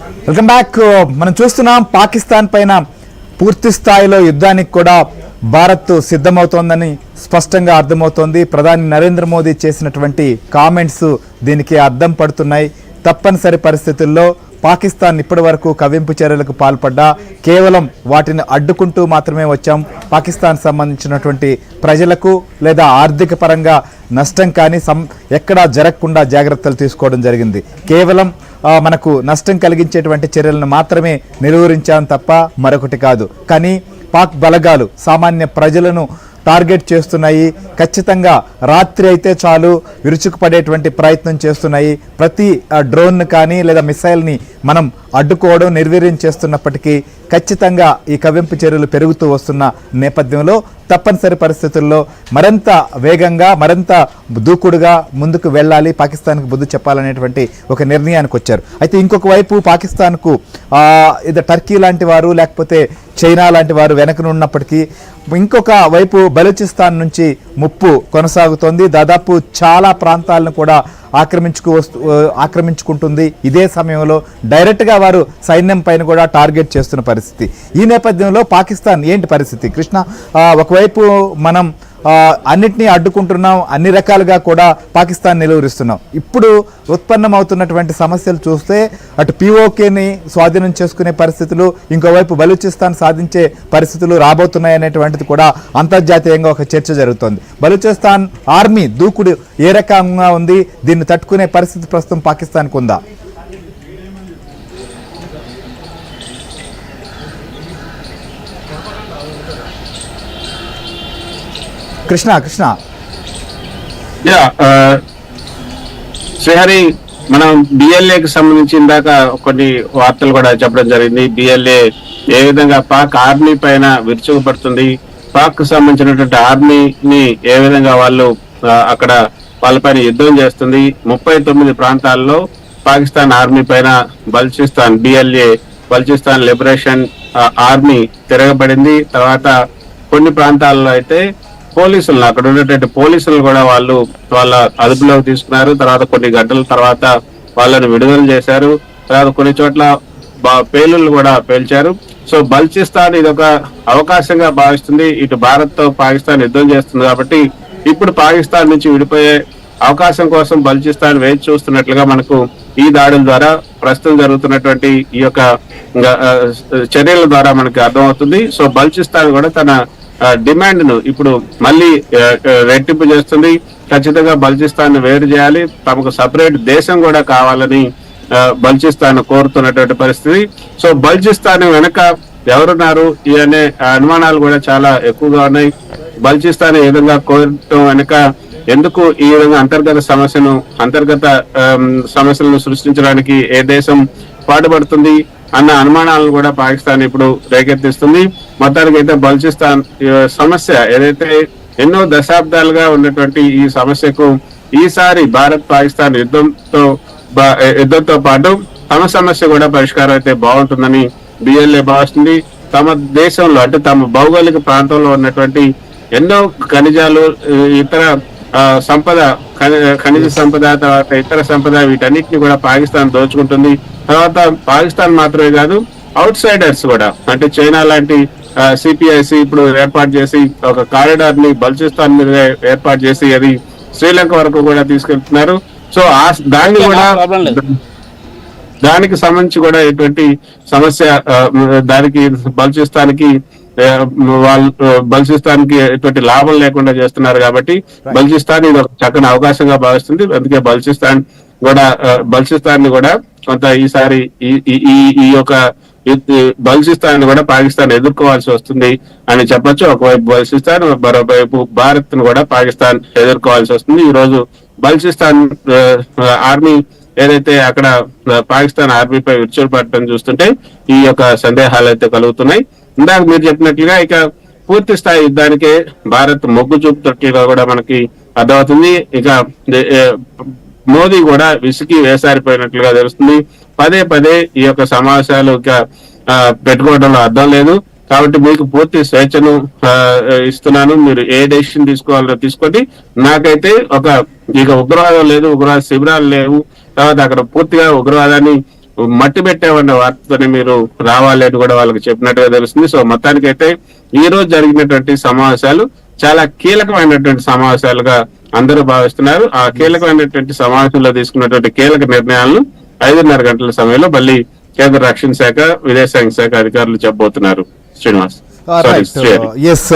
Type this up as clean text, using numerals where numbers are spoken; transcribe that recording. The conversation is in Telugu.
Welcome back. మనం చూస్తున్నాం పాకిస్తాన్ పైన పూర్తి స్థాయిలో యుద్ధానికి కూడా భారత్ సిద్ధమవుతోందని స్పష్టంగా అర్థమవుతోంది. ప్రధాని నరేంద్ర మోదీ చేసినటువంటి కామెంట్స్ దీనికి అద్దం పడుతున్నాయి. తప్పనిసరి పరిస్థితుల్లో పాకిస్తాన్ ఇప్పటి వరకు కవ్వింపు చర్యలకు పాల్పడ్డా కేవలం వాటిని అడ్డుకుంటూ మాత్రమే వచ్చాం. పాకిస్తాన్ సంబంధించినటువంటి ప్రజలకు లేదా ఆర్థిక పరంగా నష్టం కానీ ఎక్కడా జరగకుండా జాగ్రత్తలు తీసుకోవడం జరిగింది. కేవలం మనకు నష్టం కలిగించేటువంటి చర్యలను మాత్రమే నిలువరించాం తప్ప మరొకటి కాదు. కానీ పాక్ బలగాలు సామాన్య ప్రజలను టార్గెట్ చేస్తున్నాయి. ఖచ్చితంగా రాత్రి అయితే చాలు విరుచుకుపడేటువంటి ప్రయత్నం చేస్తున్నాయి. ప్రతి డ్రోన్ కానీ లేదా మిసైల్ని మనం అడ్డుకోవడం నిర్వీర్యం చేస్తున్నప్పటికీ ఖచ్చితంగా ఈ కవ్వింపు చర్యలు పెరుగుతూ వస్తున్న నేపథ్యంలో తప్పనిసరి పరిస్థితుల్లో మరింత వేగంగా మరింత దూకుడుగా ముందుకు వెళ్ళాలి, పాకిస్తాన్కు బుద్ధి చెప్పాలనేటువంటి ఒక నిర్ణయానికి వచ్చారు. అయితే ఇంకొక వైపు పాకిస్తాన్కు ఇది టర్కీ లాంటి వారు లేకపోతే చైనా లాంటి వారు వెనకనున్నప్పటికీ ఇంకొక వైపు బలూచిస్తాన్ నుంచి ముప్పు కొనసాగుతోంది. దాదాపు చాలా ప్రాంతాలను కూడా ఆక్రమించుకుంటుంది. ఇదే సమయంలో డైరెక్ట్గా వారు సైన్యం పైన కూడా టార్గెట్ చేస్తున్న పరిస్థితి. ఈ నేపథ్యంలో పాకిస్తాన్ ఏంటి పరిస్థితి కృష్ణ? ఒకవైపు మనం అన్నిటినీ అడ్డుకుంటున్నాం, అన్ని రకాలుగా కూడా పాకిస్తాన్ నిలువరిస్తున్నాం. ఇప్పుడు ఉత్పన్నమవుతున్నటువంటి సమస్యలు చూస్తే అటు పీఓకేని స్వాధీనం చేసుకునే పరిస్థితులు, ఇంకోవైపు బలూచిస్తాన్ సాధించే పరిస్థితులు రాబోతున్నాయి అనేటువంటిది కూడా అంతర్జాతీయంగా ఒక చర్చ జరుగుతోంది. బలూచిస్తాన్ ఆర్మీ దూకుడు ఏ రకంగా ఉంది, దీన్ని తట్టుకునే పరిస్థితి ప్రస్తుతం పాకిస్తాన్కు ఉందా? కృష్ణ శ్రీహరి, మనం బిఎల్ఏకి సంబంధించి ఇందాక కొన్ని వార్తలు కూడా చెప్పడం జరిగింది. బిఎల్ఏ ఏ విధంగా పాక్ ఆర్మీ పైన విరుచుకుపడుతుంది, పాక్ కు సంబంధించినటువంటి ఆర్మీని ఏ విధంగా వాళ్ళు అక్కడ వాళ్ళపైన యుద్ధం చేస్తుంది. 39 ప్రాంతాల్లో పాకిస్తాన్ ఆర్మీ పైన Balochistan BLA Balochistan liberation army తిరగబడింది. తర్వాత కొన్ని ప్రాంతాల్లో అయితే పోలీసులను, అక్కడ ఉన్నటువంటి పోలీసులు కూడా వాళ్ళ అదుపులోకి తీసుకున్నారు. తర్వాత కొన్ని గంటల తర్వాత వాళ్ళని విడుదల చేశారు. తర్వాత కొన్ని చోట్ల పేలుళ్లు కూడా పేల్చారు. సో బలూచిస్తాన్ ఇది ఒక అవకాశంగా భావిస్తుంది. ఇటు భారత్ తో పాకిస్తాన్ యుద్ధం చేస్తుంది కాబట్టి ఇప్పుడు పాకిస్తాన్ నుంచి విడిపోయే అవకాశం కోసం బలూచిస్తాన్ వేచి చూస్తున్నట్లుగా మనకు ఈ దాడుల ద్వారా ప్రస్తుతం జరుగుతున్నటువంటి ఈ యొక్క చర్యల ద్వారా మనకి అర్థమవుతుంది. సో బలూచిస్తాన్ కూడా తన డిమాండ్ ను ఇప్పుడు మళ్ళీ రెట్టింపు చేస్తుంది. ఖచ్చితంగా బలూచిస్తాన్ వేరు చేయాలి, తమకు సపరేట్ దేశం కూడా కావాలని బలూచిస్తాన్ కోరుతున్నటువంటి పరిస్థితి. సో బలూచిస్తాన్ వెనక ఎవరున్నారు అనే అనుమానాలు కూడా చాలా ఎక్కువగా ఉన్నాయి. బలూచిస్తాన్ ఈ విధంగా కోరటం వెనక ఎందుకు ఈ విధంగా అంతర్గత సమస్యలను సృష్టించడానికి ఏ దేశం పాటుపడుతుంది అన్న అనుమానాలను కూడా పాకిస్తాన్ ఇప్పుడు రేకెత్తిస్తుంది. మొత్తానికి అయితే బలూచిస్తాన్ సమస్య ఏదైతే ఎన్నో దశాబ్దాలుగా ఉన్నటువంటి ఈ సమస్యకు ఈసారి భారత్ పాకిస్తాన్ యుద్ధంతో పాటు తమ సమస్య కూడా పరిష్కారం అయితే బాగుంటుందని బిఎల్ఏ భావిస్తుంది. తమ దేశంలో అంటే తమ భౌగోళిక ప్రాంతంలో ఉన్నటువంటి ఎన్నో ఖనిజాలు, ఇతర సంపద, ఖనిజ సంపద, తర్వాత ఇతర సంపద, వీటన్నిటిని కూడా పాకిస్తాన్ దోచుకుంటుంది. తర్వాత పాకిస్తాన్ మాత్రమే కాదు, అవుట్ సైడర్స్ కూడా అంటే చైనా లాంటి సిపిఐసి ఇప్పుడు ఏర్పాటు చేసి ఒక కారిడార్ ని బలూచిస్తాన్ మీద ఏర్పాటు చేసి అది శ్రీలంక వరకు కూడా తీసుకెళ్తున్నారు. సో దానికి సంబంధించి కూడా ఎటువంటి సమస్య, దానికి బలూచిస్తాన్కి ఎటువంటి లాభం లేకుండా చేస్తున్నారు కాబట్టి బలూచిస్తాన్ ఇది ఒక చక్కని అవకాశంగా భావిస్తుంది. అందుకే బలూచిస్తాన్ ని కూడా కొంత ఈసారి ఈ యొక్క బలూచిస్తాన్ కూడా పాకిస్తాన్ ఎదుర్కోవాల్సి వస్తుంది అని చెప్పొచ్చు. ఒకవైపు బలూచిస్తాన్, మరోవైపు భారత్ ను కూడా పాకిస్తాన్ ఎదుర్కోవాల్సి వస్తుంది. ఈ రోజు బలూచిస్తాన్ ఆర్మీ ఏదైతే అక్కడ పాకిస్తాన్ ఆర్మీపై విరుచుకుపడటం చూస్తుంటే ఈ యొక్క సందేహాలు అయితే కలుగుతున్నాయి. ఇందాక మీరు చెప్పినట్లుగా ఇక పూర్తి స్థాయి యుద్ధానికే భారత్ మొగ్గు చూపుతున్నట్లుగా కూడా మనకి అర్థమవుతుంది. ఇక మోదీ కూడా విసిగి వేసారిపోయినట్లుగా తెలుస్తుంది. పదే ఈ యొక్క సమావేశాలు పెట్టుకోవడంలో అర్థం లేదు. కాబట్టి మీకు పూర్తి స్వేచ్ఛను ఇస్తున్నాను, మీరు ఏ డెసిషన్ తీసుకోవాలో తీసుకోండి. నాకైతే ఇక ఉగ్రవాదం లేదు, ఉగ్రవాద శిబిరాలు లేవు, తర్వాత అక్కడ పూర్తిగా ఉగ్రవాదాన్ని మట్టి పెట్టామన్న వార్తతోనే మీరు రావాలి అని కూడా వాళ్ళకి చెప్పినట్టుగా తెలుస్తుంది. సో మొత్తానికైతే ఈ రోజు జరిగినటువంటి సమావేశాలు చాలా కీలకమైనటువంటి సమావేశాలుగా అందరూ భావిస్తున్నారు. ఆ కీలకమైనటువంటి సమావేశంలో తీసుకున్నటువంటి కీలక నిర్ణయాలను 5:30 గంటల సమయంలో మళ్ళీ కేంద్ర రక్షణ శాఖ, విదేశాంగ శాఖ అధికారులు చెప్పబోతున్నారు. శ్రీనివాస్. రైట్. ఎస్